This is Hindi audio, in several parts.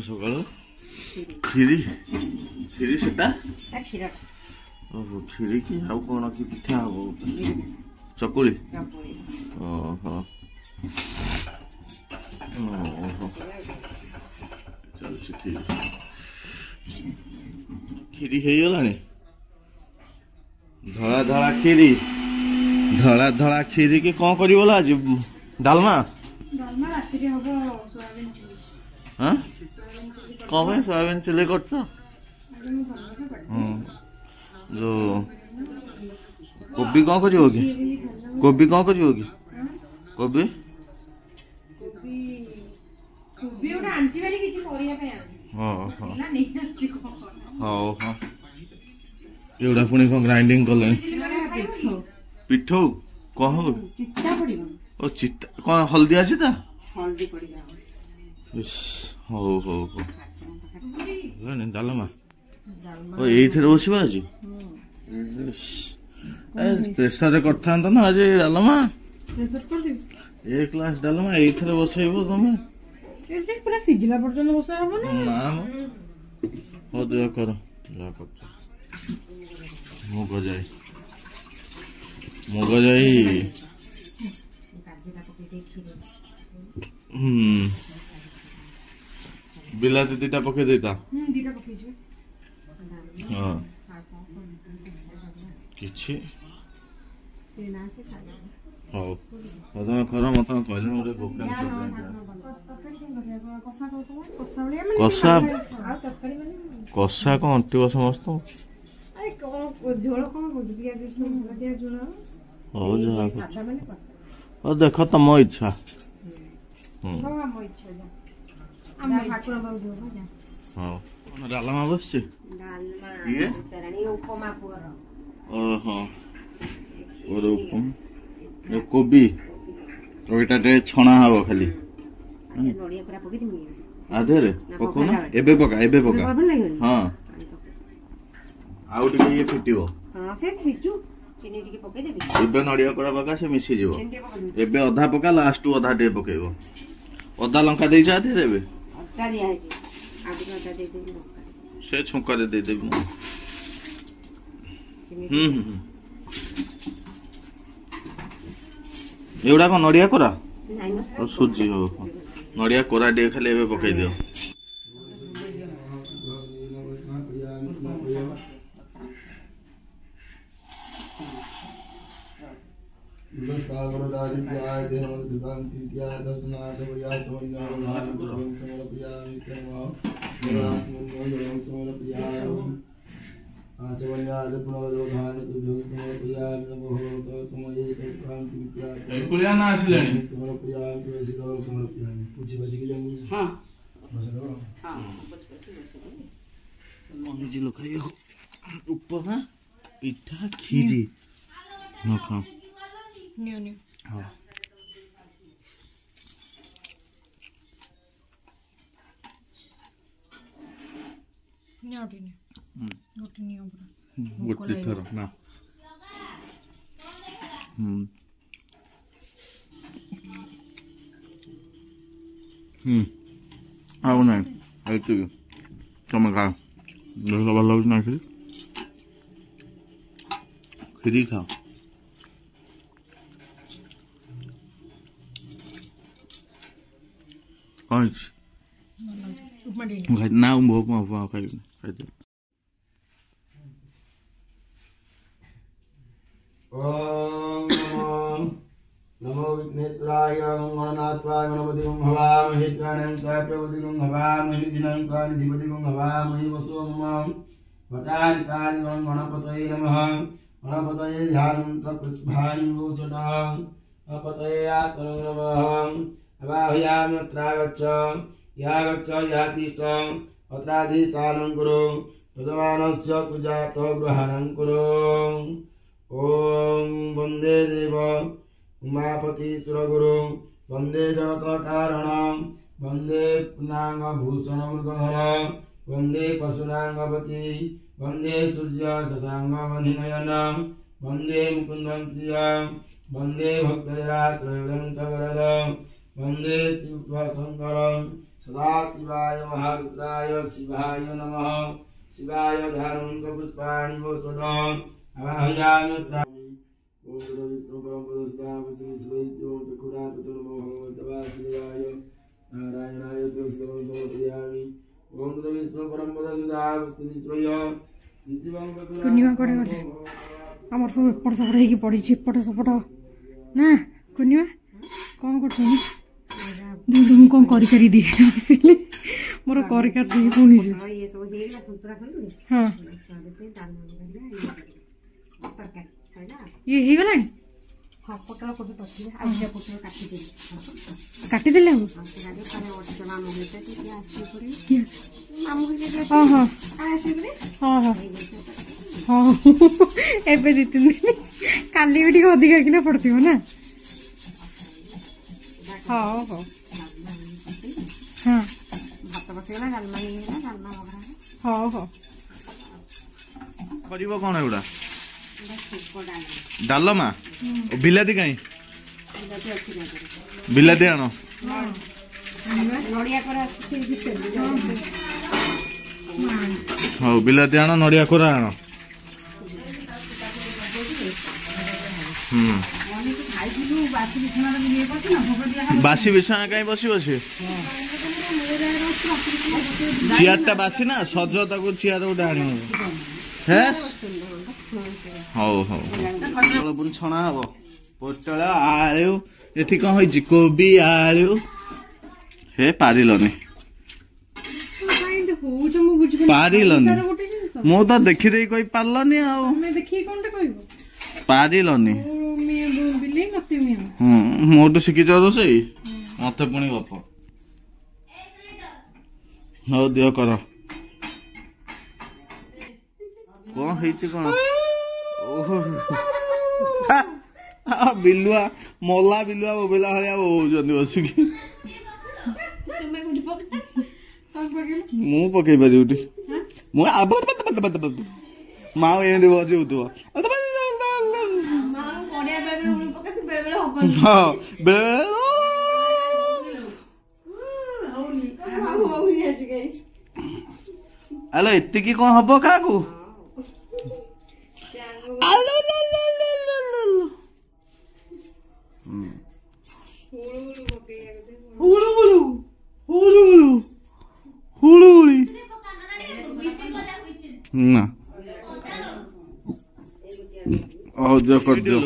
सकाल खीरी खीरी सेटा ओहो खीरी की आउ कौन की पिठा हम चकुली ओहो ओहो चल खीरी खीरी हो गलानी धला धला खीरी धला धला खीरी के कौन करी बोला आज डालमा डालमा राति रे हबो सोयाबीन चिली हां कौन है सोयाबीन चिली कर जो कोबी कौन करी होगी कोबी कौन करी होगी कोबी कोबी ओटा आंटी वाली किछि करिया पे हां हां ना नहीं आस्ती को हां हां एउडा पुणी को ग्राइंडिंग करले पिठो कौन हो चित्ता पड़िबो ओ चित्ता कौन हल्दी अछि ता हल्दी पड़ी जा इस हो नहीं डालमा ओ एथरे बसिबा अछि प्रेशर करता ना आज डालमा प्रेशर कर दे एक ग्लास डालमा एथरे बसैबो तमे एते पूरा सिजला पर्यंत बसा हबो ना ना हो दिया करो जा कर मुग जाई बिलाती दीटा पके देता दीटा पके जे हां किछि से ना से खा हो तमे करो मत कहले मोरे भोकन कसा कसा को अंटिव समस्त अरे को झोल को दिया कृष्ण दिया झोल हो जा ओ देखो तम इच्छा हम इच्छा जा हम ठाकुर बाबू जो जा हां डालमा बसছে डालमा ये सरणी उपमा पुर ओहो और उपम ये कोबी तो एटा दे छणा हबो खाली नडिया पूरा पके दिमी आधे रे पको ना एबे पका हां आउट के ये फिटिबो हां से फिचू चीनी टिके पके देबी एबे नडिया कोरा पका से मिसी जीवो एबे आधा पका लास्ट आधा दे पकेबो अदा लंका देई जा दे रेबे अदा दिया है आदि अदा दे देबी से छुंका दे देबी एउडा को नडिया कोरा नहीं और सुजी हो नडिया कोरा डे खाली एबे पकई दियो नमस्कार वरदादित्याय देवं दुदांतित्याय दर्शनादवयाय समन्याय भगवान समर्पयामि तमः देवात्मनं समर्पयामि आचमन्याय पुनर्योधान तुभ्यं समर्पयामि नमो समये कांति विद्याय कुलिया ना आसिलेनी समर्पयामि तुलसीदास समर्पयामि पूछी बजी के हां बसलो हां कुछ बसी मम्मी जी लोग खाइए उपमा पिठा खीरी हां खा न्यू न्यू हां न्याटी ने गोटी नियो पूरा गोटी थर ना आउ ना आइतु तमे खा देखो भल लाग ना खीरी खाओ कौन उपमा दी खाई ना भोक मा खाई खाई ओम नमो विघ्नेश्वराय गणनाथाय गणपतिं हवामहे प्राणं प्रपतिं हवामहे दिनं निधिपतिं हवामहे वसो मम वटारिकाय गणपतये नमः गणपतये ध्यानं तत्पुष्पाणि भूषणं गणपतये आसनं नमः अवाहयामि अत्रागच्छ यागच्छ यातिष्ठं अत्राधिष्ठानं कुरु यजमानस्य पूजातो ग्रहणं कुरु ओम वंदे देव उमापति सुरगुरु वंदे जगत कारण वंदे पुनांग भूषण मृगधर वंदे पशुनांगपति वंदे सूर्य शशांग वनिनयन वंदे मुकुंदं प्रिया वंदे भक्तजनाश्रयं वरद वंदे शिवशंकरं सदाशिवाय महारुद्राय शिवाय नमः शिवाय धारुं पुष्पाणि वसुदं अवाहयामि ओम गुरु विष्णु परमपदस्ता वसुनिस्वैत्यो चकुरातुर्मो भगवतवासुदेवाय नारायणाय तुलसीं समर्पयामि ओम गुरु विष्णु परमपदस्ता वसुनिस्वय पूर्णिमा कोड़े गले आमर सब एपट सेपट होगी पड़ी एपट सेपट ना पूर्णिमा कौन कर कौन करी करी दिए मोर कर कर दिए पुणी हाँ ये ही गला हाँ पोटल कोबी पकड़े आज पोटल काटी देले हम हाँ हाँ हाँ हाँ हाँ एबे दी तीन दिन काली भी टिके अधिका किना पड़थिबो ना हाँ हाँ हाँ भात बसेला डालमा हेला डालमा बघरा हाँ हाँ करिबो कोन एउडा डालमा बिलाती कहीं बिलाती आनो नड़िया करा से भीतर हाँ बिलाती आनो नड़िया कोरा आनो बासी बिछा कहीं बसी बसी चेयर टा बासी ना सज ताको चेयर गोटे आनी हौ हौ पुणी छणा हम पोटल आलु एठी कौन होइछि कोबी आलु हे पारिलनी पारिलनी मु तो देखी दे कहि पारलनी आ पारिलनी मोटू शिखिच रोसई मत पुणी गप हौ दियो कर कौन ହେଇଛି कौन बिलुआ मोला बिलुआ बोला भाया होउजनी बसिकी मु पकई पारि उठी मु आब माँ एमती बसी होतुव हाँ हेलो एतिकी कौन हम क्या ना कर दियो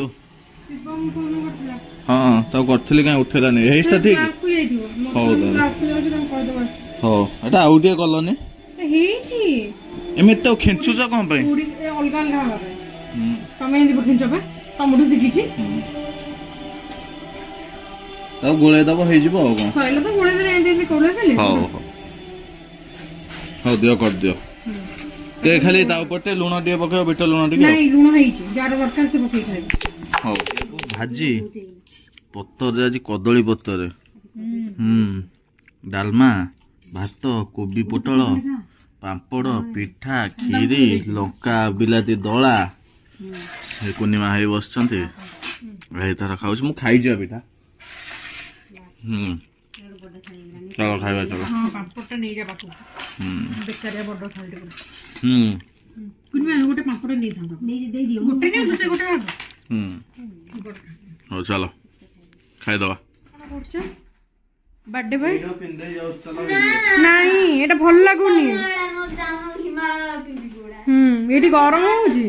हाँ तो करी कहीं उठेला नहीं हेइस्टा ठीक हो एटा आउ टे कलनी एमित तो खेचुच कौन पे अलग अलग तमें खेच तमठू शिखी तो गोले दब हो सैला तो गोले हाँ दियो कर दियो ते खाली ता लुण टे पके बिट लुण टे लुण दरकार से पकई खाए हाँ भाजी पतर आज कदली पतर डालमा भात कोबी पोटल पापड़ पिठा खीरी लंका बिलाती दला पूर्णिमा भाई बस तार खाऊ मु खाई पिठा चलो खाइबा चलो पापड़ नहीं जा पापड़ बेकारिया बड़ थाली कुनी गोटे पापड़ नहीं था नहीं दे दियो गोटे नहीं दुटे गोटे हो चलो खाई दवा बर्थडे भाई नहीं एटा भल लागुनी एटी गरम होउची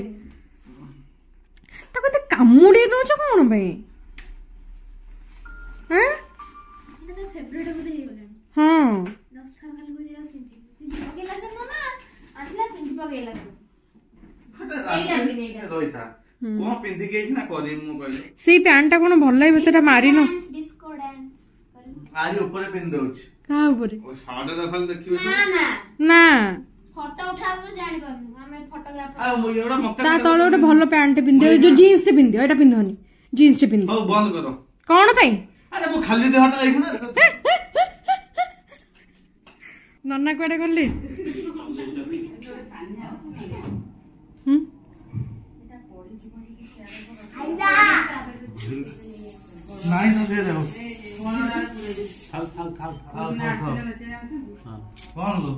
ताको ते कामुडी दोछ कोन भाई हैं फेवरेट बदे हे गला हां 10 थर खाली को जेरा पिंपी पकेला से ना आठला पिंपी पकेला एटा रोइता कोन पिंदी के ना करी मु कहले सेई पैंट ता कोन भल लागबे सेटा मारी न डिस्को डांस आज ऊपर पिन दउछ का ऊपर ओ साडे देखल देखियो ना ना ना फोटो उठाबो जानि पारनु हमें फोटोग्राफर आ मु एडा मक्का ता तळे ओटे भल पैंट पिंदियो जो जीन्स टे पिंदियो एटा पिंदोनी जीन्स टे पिंदियो हो बंद करो कोन पई अरे मु खाली देहटा देखना नन्ना कुआडे गले ନାଇଁ ତ ଦେ ଦେବ କଣ ଲୋ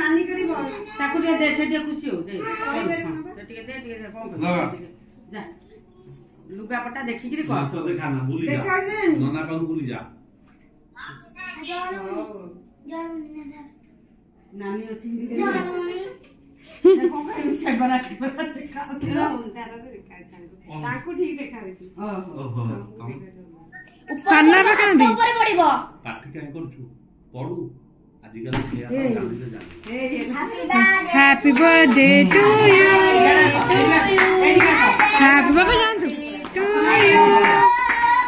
नानी करिब ताकू दे दे से खुशी हो दे टिके दे कौन जा लुगा पट्टा देखि कि कह देखा ना भूली जा नना पाऊ भूली जा नानी अछि कौन से बरा देखा ताकू ठीक देखा होची ओहो सान्ना बा कांदी पाठी काय करछु पढू आजिकल से जानी जानी happy birthday to you happy बाबा जान to you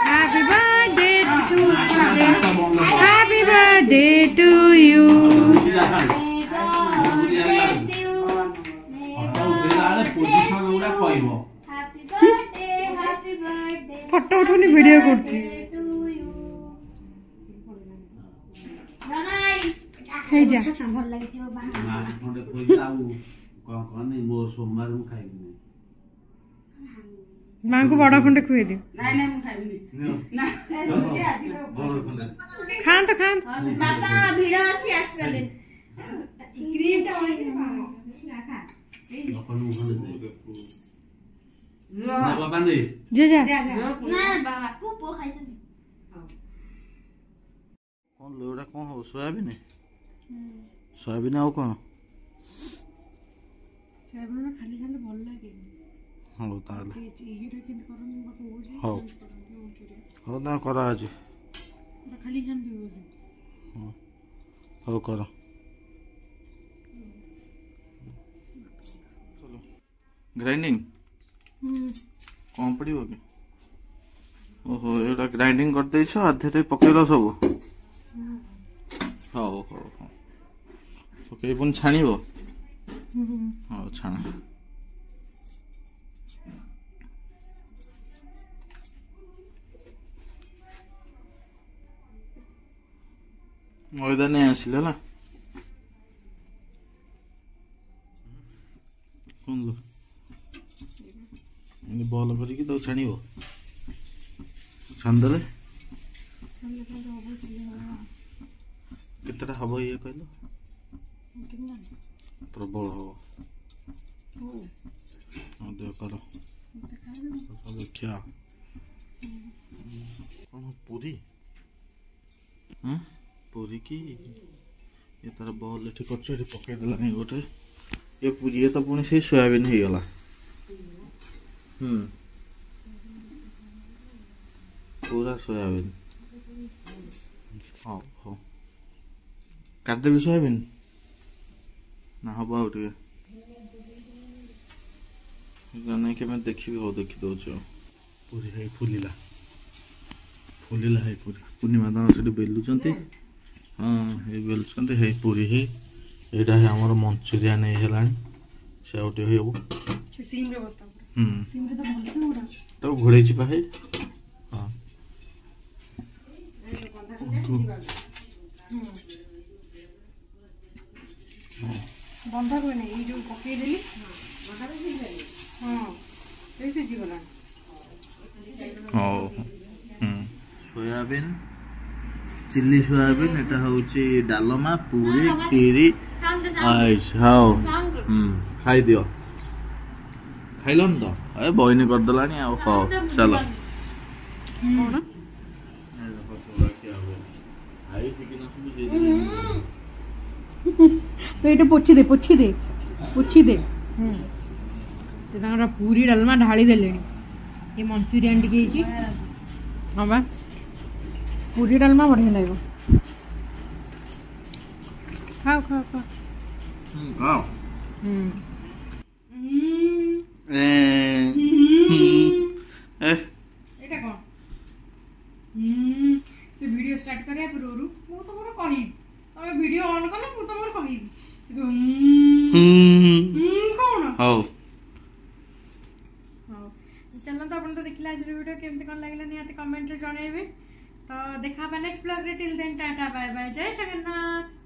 happy birthday to happy birthday to you position उडा कहबो फोटो उठोनी वीडियो करछि हे जा भल लागि ना खंडे कोइ आउ कोन नै मो सोमवार मु खाइबी मां को बड़ा खंडे खुए दियो नहीं नहीं मु खाइबी ना खान तो खान बाबा भिड़ अछि आसबले क्रीम टा ओले खा अपन खंडे ना बाबा नै जे जा ना बाबा पो खाइछ कौन लोड़ा कौन हो सोयाबीन सोयाबीन आउ कौन सोयाबीन खाली खाली भल लागे हो ताले इहेटा केन करन बापू होजे हो हो ना करा आज खाली जान दियो से हो करो चलो ग्राइंडिंग कौन पड़ियो कि ओहो एटा ग्राइंडिंग कर देछ आधे ते पकेलो सब हो हो हो पके पुन छाणीबो हो छाण मैदा नहीं आसिल है कौन लो बल करिकी तो छाणीबो छानदेले केतटा हबो ये कहलो प्रबल हबो दे करो देखिया कौन पूरी पूरी की ये तार बल एठी करछ एठी पके देला नहीं गोटे ये पूरी ये तो पुनी से सोयाबीन ही गला पूरा सोयाबीन हाँ हाँ काट देबी सोयाबीन ना हम आउ टे नहीं कि मैं देखी हो देखी दो पूरी है फुलिला फुलिला है पूरी पूर्णिमा दान से बेलुचंती हाँ ये बेलुचंती है पूरी है एटा है हमर मंचूरियन है हेलानी से आउटे हेबो सीम रे बस्ता सीम रे तो भल से उडा तो घोड़े छी पाहे हां बंधा कोई नहीं जो पके देली हां कैसे जी गला हां सोयाबीन चिल्ली सोयाबीन एटा होची डालमा पूरी खीरी आइस हां खाई दियो खाइलन तो ए बॉयने कर दलानी आ खाओ चलो कोन आई सिकिना सब जे तो ये पोछी दे ते तांगरा पूरी डालमा ढाली देले ये मंचूरियन टिके हिची हां बा पूरी डालमा बढ़िया लागो खाओ खाओ खाओ खाओ एटा कोन से वीडियो स्टार्ट करिया पर रोरू मु तो मोर कहि तमे वीडियो ऑन करले मु तो मोर कहि से कोन हो चलो चलते आप देखिए आज वीडियो केमती कौन लगे निहाती कमेंट रे जनइबे तो देखा नेक्स्ट ब्लॉग रे till then tata bye bye जय जगन्नाथ।